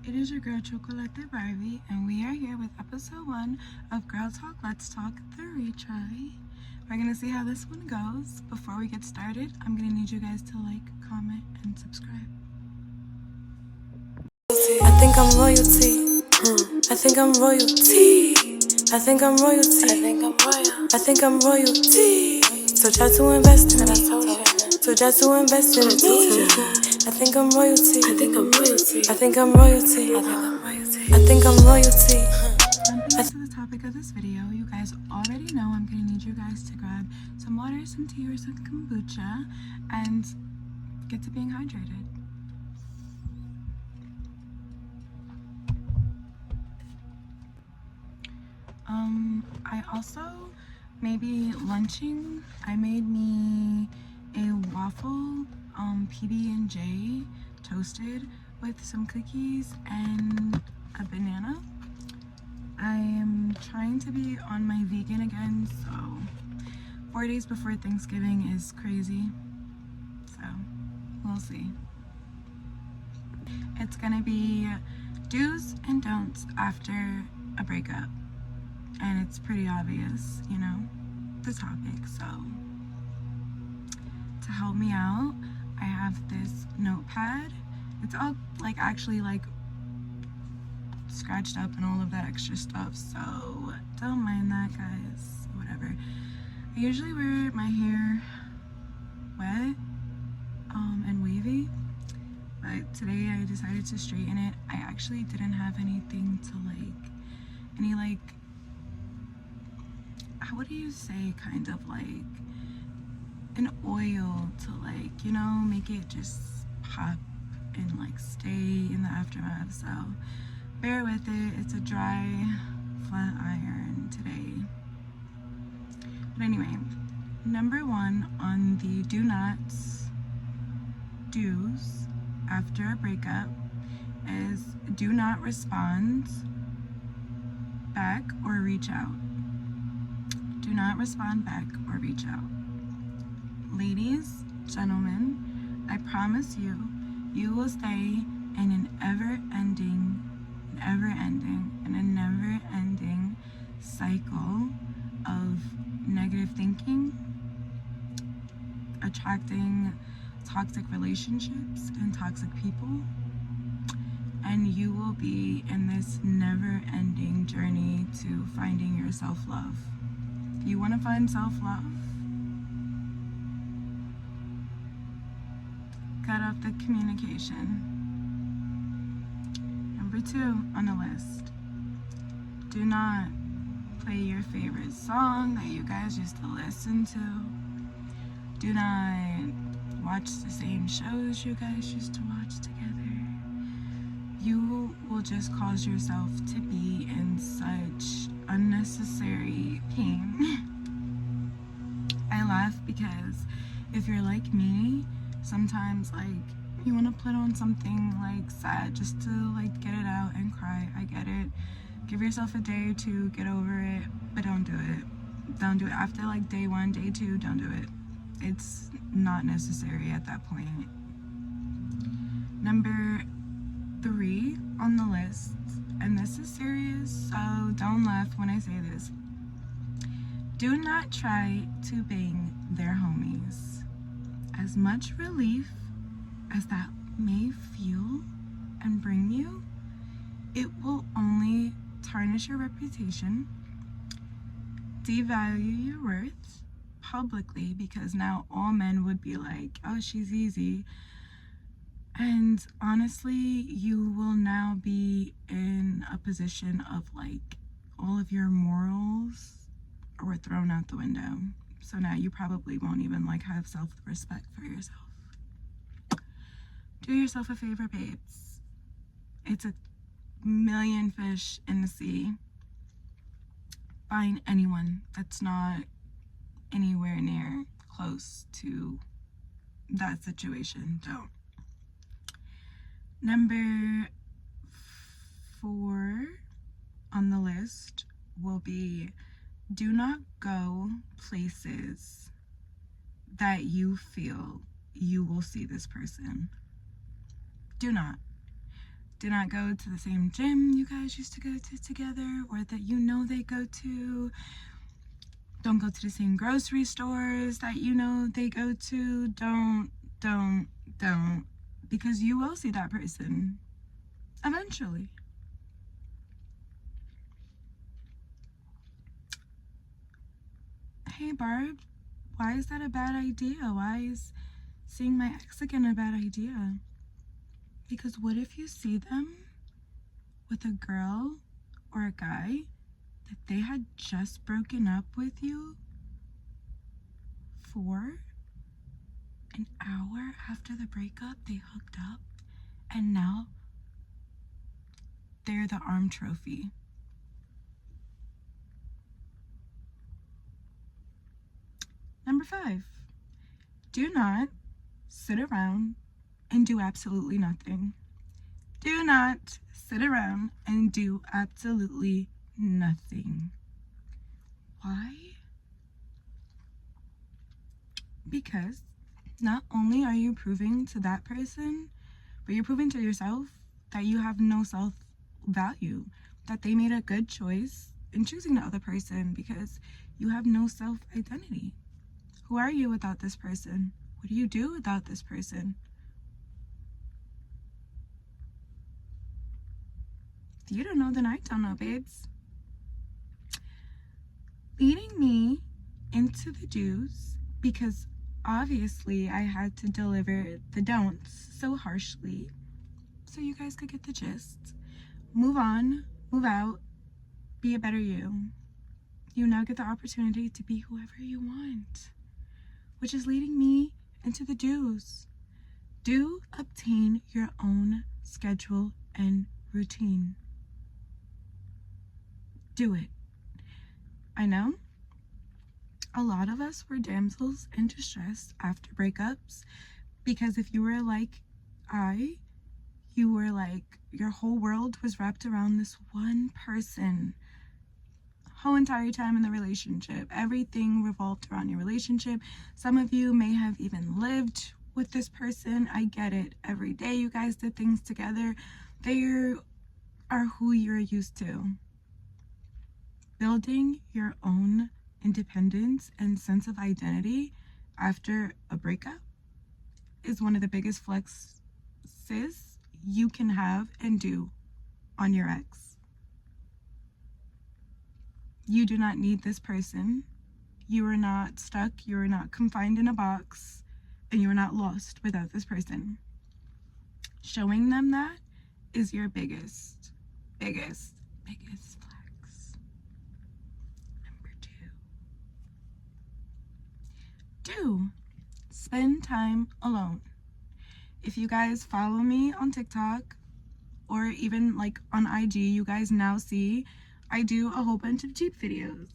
It is your girl Chocolate Barbie, and we are here with episode 1 of Girl Talk Let's Talk, the retry. We're gonna see how this one goes. Before we get started, I'm gonna need you guys to like, comment, and subscribe. I think I'm royalty. I think I'm royalty. I think I'm royalty. I think I'm royal. I think I'm royalty. So try to invest in me. So try to invest in me. I think I'm royalty. I think I'm royalty. I think I'm royalty. I think I'm royalty. Jumping into the topic of this video, you guys already know I'm gonna need you guys to grab some water, some tea, or some kombucha, and get to being hydrated. I also maybe lunching. I made me a waffle PB&J toasted with some cookies and a banana. I am trying to be on my vegan again, so 4 days before Thanksgiving is crazy, so we'll see. It's gonna be do's and don'ts after a breakup, and it's pretty obvious, you know, the topic. So to help me out, I have this notepad. It's all like actually like scratched up and all of that extra stuff, so don't mind that, guys. Whatever. I usually wear my hair wet and wavy, but today I decided to straighten it. I actually didn't have anything to what do you say, kind of like an oil to like, you know, make it just pop and like stay in the aftermath. So bear with it. It's a dry flat iron today. But anyway, number 1 on the do nots, do's after a breakup is do not respond back or reach out. Do not respond back or reach out. Ladies, gentlemen, I promise you, you will stay in a never-ending cycle of negative thinking, attracting toxic relationships and toxic people, and you will be in this never-ending journey to finding your self-love. If you want to find self-love, cut off the communication. Number 2 on the list, do not play your favorite song that you guys used to listen to. Do not watch the same shows you guys used to watch together. You will just cause yourself to be in such unnecessary pain. I laugh because if you're like me, sometimes like you want to put on something like sad just to like get it out and cry. I get it. Give yourself a day or 2, get over it, but don't do it. Don't do it after like day 1, day 2, don't do it. It's not necessary at that point. Number 3 on the list, and this is serious, so don't laugh when I say this. Do not try to bang their homies. As much relief as that may feel and bring you, it will only tarnish your reputation, devalue your worth publicly, because now all men would be like, oh, she's easy. And honestly, you will now be in a position of like all of your morals were thrown out the window. So now you probably won't even like have self-respect for yourself. Do yourself a favor, babes. It's a million fish in the sea. Find anyone that's not anywhere near close to that situation. Don't. Number 4 on the list will be do not go places that you feel you will see this person. Do not. Do not go to the same gym you guys used to go to together or that you know they go to. Don't go to the same grocery stores that you know they go to. Don't. Because you will see that person eventually. Hey Barb, why is that a bad idea? Why is seeing my ex again a bad idea? Because what if you see them with a girl or a guy that they had just broken up with you for an hour after the breakup, they hooked up, and now they're the arm trophy. Number 5, do not sit around and do absolutely nothing. Do not sit around and do absolutely nothing. Why? Because not only are you proving to that person, but you're proving to yourself that you have no self-value, that they made a good choice in choosing the other person because you have no self-identity. Who are you without this person? What do you do without this person? If you don't know, then I don't know, babes. Leading me into the do's because obviously I had to deliver the don'ts so harshly so you guys could get the gist. Move on, move out, be a better you. You now get the opportunity to be whoever you want, which is leading me into the do's. Do obtain your own schedule and routine. Do it. I know a lot of us were damsels in distress after breakups because if you were like you were like your whole world was wrapped around this one person whole entire time in the relationship. Everything revolved around your relationship. Some of you may have even lived with this person. I get it. Every day you guys did things together. They are who you're used to. Building your own independence and sense of identity after a breakup is one of the biggest flexes you can have and do on your ex. You do not need this person. You are not stuck. You are not confined in a box, and you are not lost without this person. Showing them that is your biggest flex. Number 2, do spend time alone. If you guys follow me on TikTok or even like on IG, you guys now see I do a whole bunch of Jeep videos.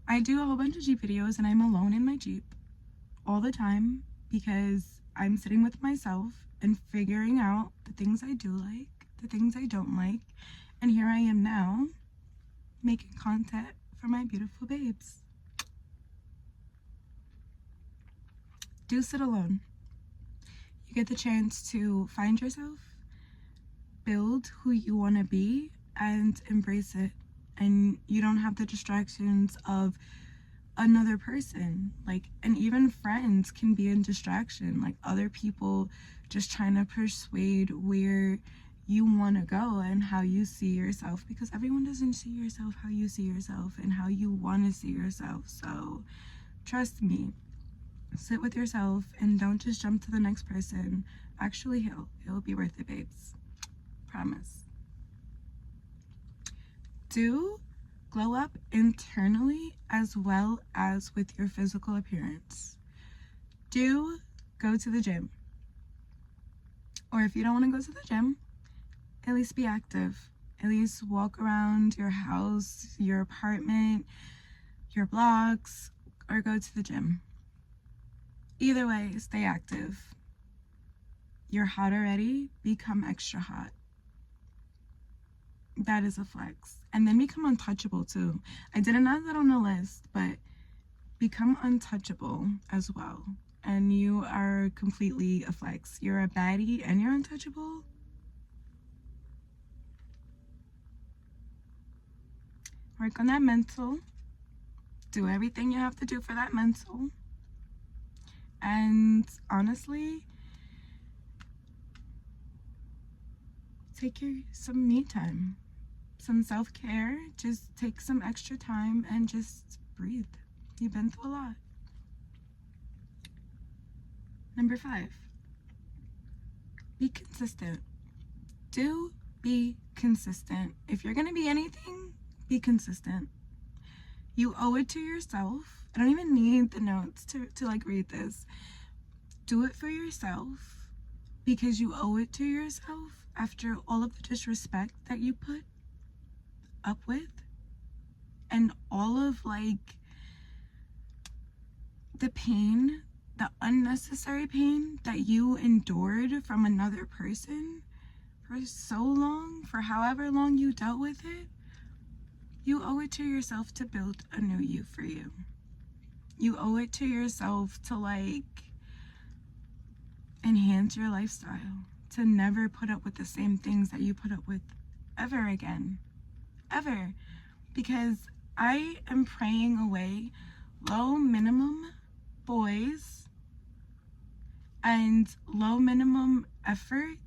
I do a whole bunch of Jeep videos and I'm alone in my Jeep all the time because I'm sitting with myself and figuring out the things I do like, the things I don't like, and here I am now making content for my beautiful babes. Do sit alone. You get the chance to find yourself, build who you want to be, and embrace it. And you don't have the distractions of another person. Like, and even friends can be a distraction. Like other people just trying to persuade where you want to go and how you see yourself, because everyone doesn't see yourself how you see yourself and how you want to see yourself. So trust me, sit with yourself and don't just jump to the next person. Actually, it'll be worth it, babes. Promise. Do glow up internally as well as with your physical appearance. Do go to the gym. Or if you don't want to go to the gym, at least be active. At least walk around your house, your apartment, your blocks, or go to the gym. Either way, stay active. You're hot already, become extra hot. That is a flex. And then become untouchable too. I didn't add that on the list, but become untouchable as well. And you are completely a flex. You're a baddie and you're untouchable. Work on that mental. Do everything you have to do for that mental. And honestly, take some me time, some self-care. Just take some extra time and just breathe. You've been through a lot. Number 5, be consistent. Do be consistent. If you're gonna be anything, be consistent. You owe it to yourself. I don't even need the notes to like read this. Do it for yourself because you owe it to yourself after all of the disrespect that you put up with and all of like the pain, the unnecessary pain that you endured from another person for so long, for however long you dealt with it. You owe it to yourself to build a new you for you. You owe it to yourself to like enhance your lifestyle, to never put up with the same things that you put up with ever again. Ever. Because I am praying away low minimum boys and low minimum effort.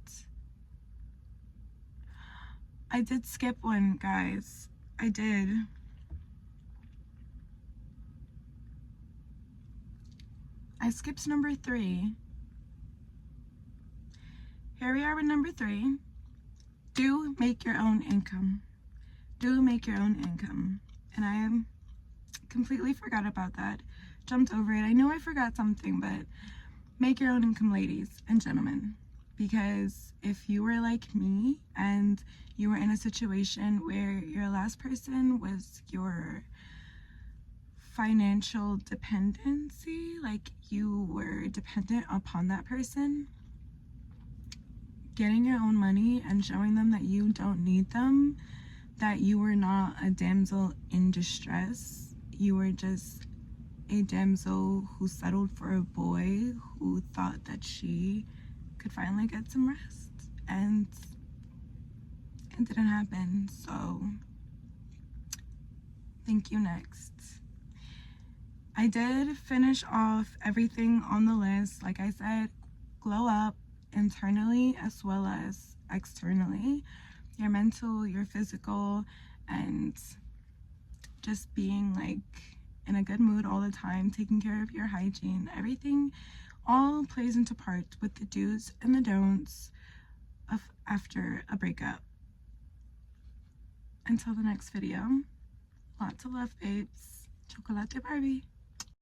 I did skip one, guys. I did. I skipped number 3. Here we are with number 3. Do make your own income. Do make your own income. And I completely forgot about that. Jumped over it. I know I forgot something, but make your own income, ladies and gentlemen. Because if you were like me and you were in a situation where your last person was your financial dependency, like you were dependent upon that person, getting your own money and showing them that you don't need them, that you were not a damsel in distress, you were just a damsel who settled for a boy who thought that she could finally get some rest, and it didn't happen. So thank you. Next, I did finish off everything on the list. Like I said, glow up internally as well as externally, your mental, your physical, and just being like in a good mood all the time, taking care of your hygiene. Everything all plays into part with the do's and the don'ts of after a breakup. Until the next video, lots of love, babes. Chocolate Barbie.